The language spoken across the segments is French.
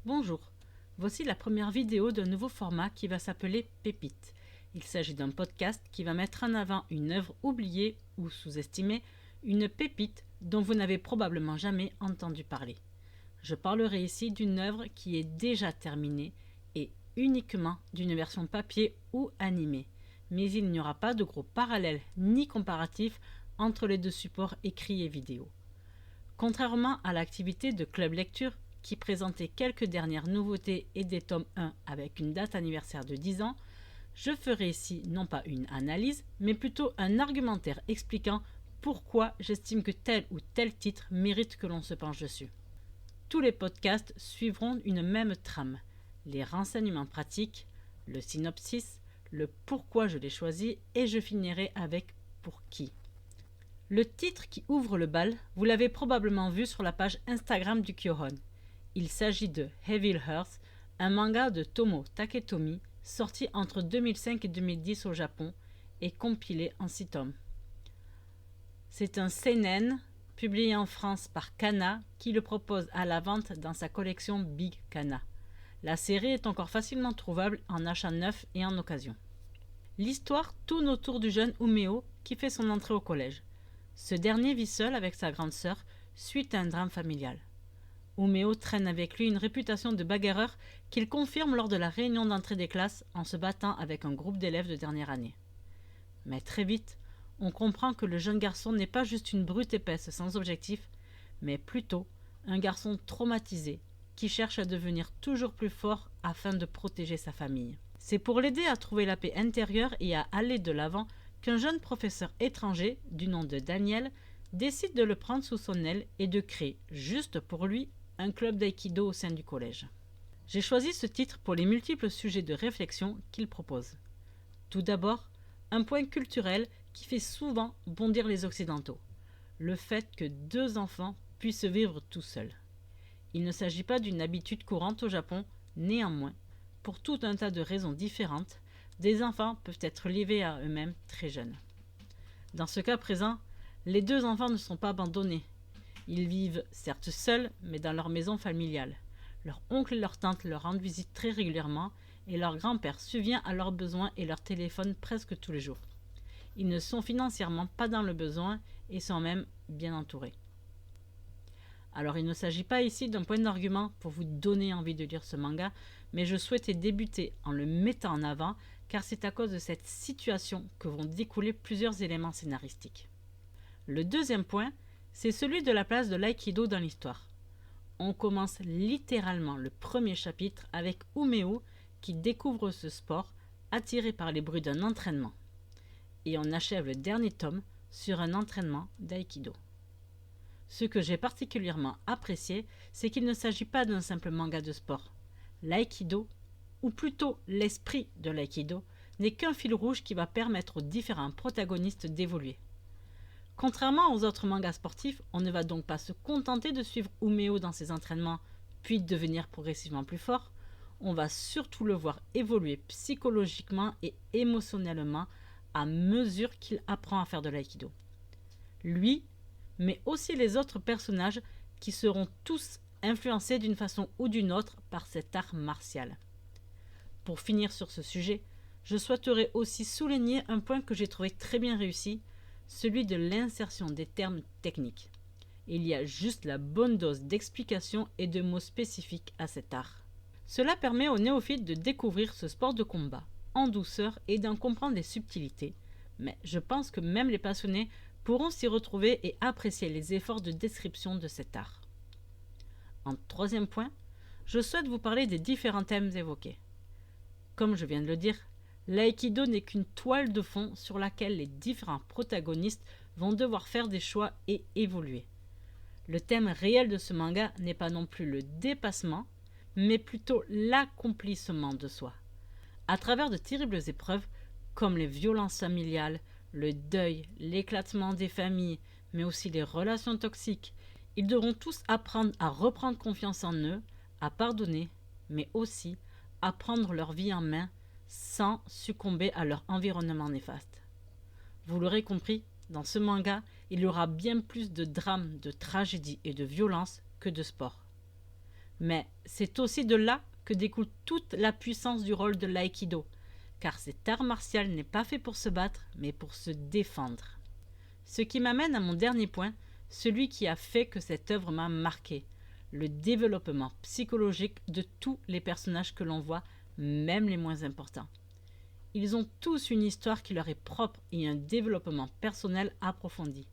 Bonjour, voici la première vidéo d'un nouveau format qui va s'appeler Pépite. Il s'agit d'un podcast qui va mettre en avant une œuvre oubliée ou sous-estimée, une pépite dont vous n'avez probablement jamais entendu parler. Je parlerai ici d'une œuvre qui est déjà terminée et uniquement d'une version papier ou animée, mais il n'y aura pas de gros parallèles ni comparatifs entre les deux supports écrits et vidéo. Contrairement à l'activité de Club Lecture, qui présentait quelques dernières nouveautés et des tomes 1 avec une date anniversaire de 10 ans, je ferai ici non pas une analyse, mais plutôt un argumentaire expliquant pourquoi j'estime que tel ou tel titre mérite que l'on se penche dessus. Tous les podcasts suivront une même trame, les renseignements pratiques, le synopsis, le pourquoi je l'ai choisi et je finirai avec pour qui. Le titre qui ouvre le bal, vous l'avez probablement vu sur la page Instagram du Kyohon. Il s'agit de Evil Earth, un manga de Tomo Taketomi sorti entre 2005 et 2010 au Japon et compilé en 6 tomes. C'est un seinen publié en France par Kana qui le propose à la vente dans sa collection Big Kana. La série est encore facilement trouvable en achat neuf et en occasion. L'histoire tourne autour du jeune Umeo qui fait son entrée au collège. Ce dernier vit seul avec sa grande sœur suite à un drame familial. Umeo traîne avec lui une réputation de bagarreur qu'il confirme lors de la réunion d'entrée des classes en se battant avec un groupe d'élèves de dernière année. Mais très vite, on comprend que le jeune garçon n'est pas juste une brute épaisse sans objectif, mais plutôt un garçon traumatisé qui cherche à devenir toujours plus fort afin de protéger sa famille. C'est pour l'aider à trouver la paix intérieure et à aller de l'avant qu'un jeune professeur étranger, du nom de Daniel, décide de le prendre sous son aile et de créer, juste pour lui, un club d'aïkido au sein du collège. J'ai choisi ce titre pour les multiples sujets de réflexion qu'il propose. Tout d'abord, un point culturel qui fait souvent bondir les Occidentaux, le fait que 2 enfants puissent vivre tout seuls. Il ne s'agit pas d'une habitude courante au Japon, néanmoins, pour tout un tas de raisons différentes, des enfants peuvent être livrés à eux-mêmes très jeunes. Dans ce cas présent, les 2 enfants ne sont pas abandonnés. Ils vivent certes seuls, mais dans leur maison familiale. Leur oncle et leur tante leur rendent visite très régulièrement et leur grand-père subvient à leurs besoins et leur téléphone presque tous les jours. Ils ne sont financièrement pas dans le besoin et sont même bien entourés. Alors il ne s'agit pas ici d'un point d'argument pour vous donner envie de lire ce manga, mais je souhaitais débuter en le mettant en avant car c'est à cause de cette situation que vont découler plusieurs éléments scénaristiques. Le deuxième point, c'est celui de la place de l'aïkido dans l'histoire. On commence littéralement le premier chapitre avec Umeo qui découvre ce sport attiré par les bruits d'un entraînement. Et on achève le dernier tome sur un entraînement d'aïkido. Ce que j'ai particulièrement apprécié, c'est qu'il ne s'agit pas d'un simple manga de sport. L'aïkido, ou plutôt l'esprit de l'aïkido, n'est qu'un fil rouge qui va permettre aux différents protagonistes d'évoluer. Contrairement aux autres mangas sportifs, on ne va donc pas se contenter de suivre Umeo dans ses entraînements, puis de devenir progressivement plus fort. On va surtout le voir évoluer psychologiquement et émotionnellement à mesure qu'il apprend à faire de l'aïkido. Lui, mais aussi les autres personnages qui seront tous influencés d'une façon ou d'une autre par cet art martial. Pour finir sur ce sujet, je souhaiterais aussi souligner un point que j'ai trouvé très bien réussi, celui de l'insertion des termes techniques. Il y a juste la bonne dose d'explications et de mots spécifiques à cet art. Cela permet aux néophytes de découvrir ce sport de combat en douceur et d'en comprendre les subtilités, mais je pense que même les passionnés pourront s'y retrouver et apprécier les efforts de description de cet art. En troisième point, je souhaite vous parler des différents thèmes évoqués. Comme je viens de le dire, l'aïkido n'est qu'une toile de fond sur laquelle les différents protagonistes vont devoir faire des choix et évoluer. Le thème réel de ce manga n'est pas non plus le dépassement, mais plutôt l'accomplissement de soi. À travers de terribles épreuves, comme les violences familiales, le deuil, l'éclatement des familles, mais aussi les relations toxiques, ils devront tous apprendre à reprendre confiance en eux, à pardonner, mais aussi à prendre leur vie en main sans succomber à leur environnement néfaste. Vous l'aurez compris, dans ce manga, il y aura bien plus de drame, de tragédie et de violence que de sport. Mais c'est aussi de là que découle toute la puissance du rôle de l'aïkido, car cet art martial n'est pas fait pour se battre, mais pour se défendre. Ce qui m'amène à mon dernier point, celui qui a fait que cette œuvre m'a marqué, le développement psychologique de tous les personnages que l'on voit, même les moins importants. Ils ont tous une histoire qui leur est propre et un développement personnel approfondi.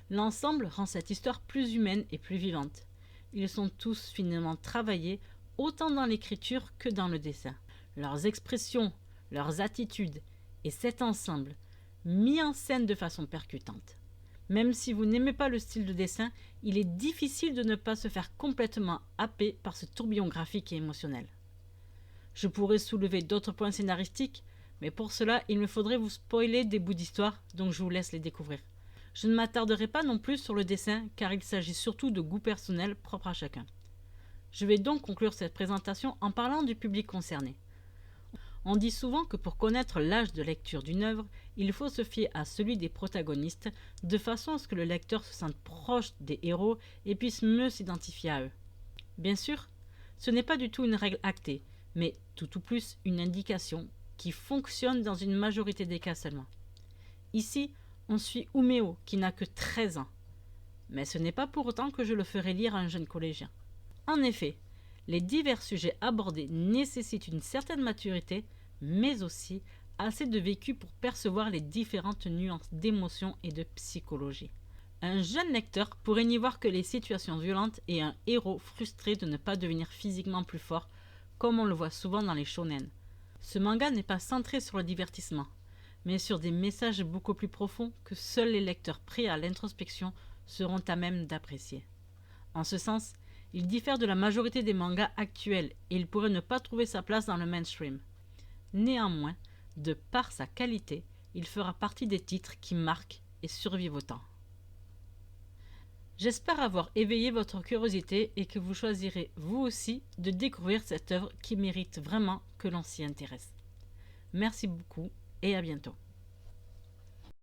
L'ensemble rend cette histoire plus humaine et plus vivante. Ils sont tous finement travaillés, autant dans l'écriture que dans le dessin. Leurs expressions, leurs attitudes et cet ensemble, mis en scène de façon percutante. Même si vous n'aimez pas le style de dessin, il est difficile de ne pas se faire complètement happer par ce tourbillon graphique et émotionnel. Je pourrais soulever d'autres points scénaristiques, mais pour cela, il me faudrait vous spoiler des bouts d'histoire, donc je vous laisse les découvrir. Je ne m'attarderai pas non plus sur le dessin, car il s'agit surtout de goûts personnels propres à chacun. Je vais donc conclure cette présentation en parlant du public concerné. On dit souvent que pour connaître l'âge de lecture d'une œuvre, il faut se fier à celui des protagonistes, de façon à ce que le lecteur se sente proche des héros et puisse mieux s'identifier à eux. Bien sûr, ce n'est pas du tout une règle actée, mais tout ou plus une indication qui fonctionne dans une majorité des cas seulement. Ici, on suit Uméo, qui n'a que 13 ans. Mais ce n'est pas pour autant que je le ferai lire à un jeune collégien. En effet, les divers sujets abordés nécessitent une certaine maturité, mais aussi assez de vécu pour percevoir les différentes nuances d'émotion et de psychologie. Un jeune lecteur pourrait n'y voir que les situations violentes et un héros frustré de ne pas devenir physiquement plus fort, comme on le voit souvent dans les shonen. Ce manga n'est pas centré sur le divertissement, mais sur des messages beaucoup plus profonds que seuls les lecteurs prêts à l'introspection seront à même d'apprécier. En ce sens, il diffère de la majorité des mangas actuels et il pourrait ne pas trouver sa place dans le mainstream. Néanmoins, de par sa qualité, il fera partie des titres qui marquent et survivent au temps. J'espère avoir éveillé votre curiosité et que vous choisirez vous aussi de découvrir cette œuvre qui mérite vraiment que l'on s'y intéresse. Merci beaucoup et à bientôt.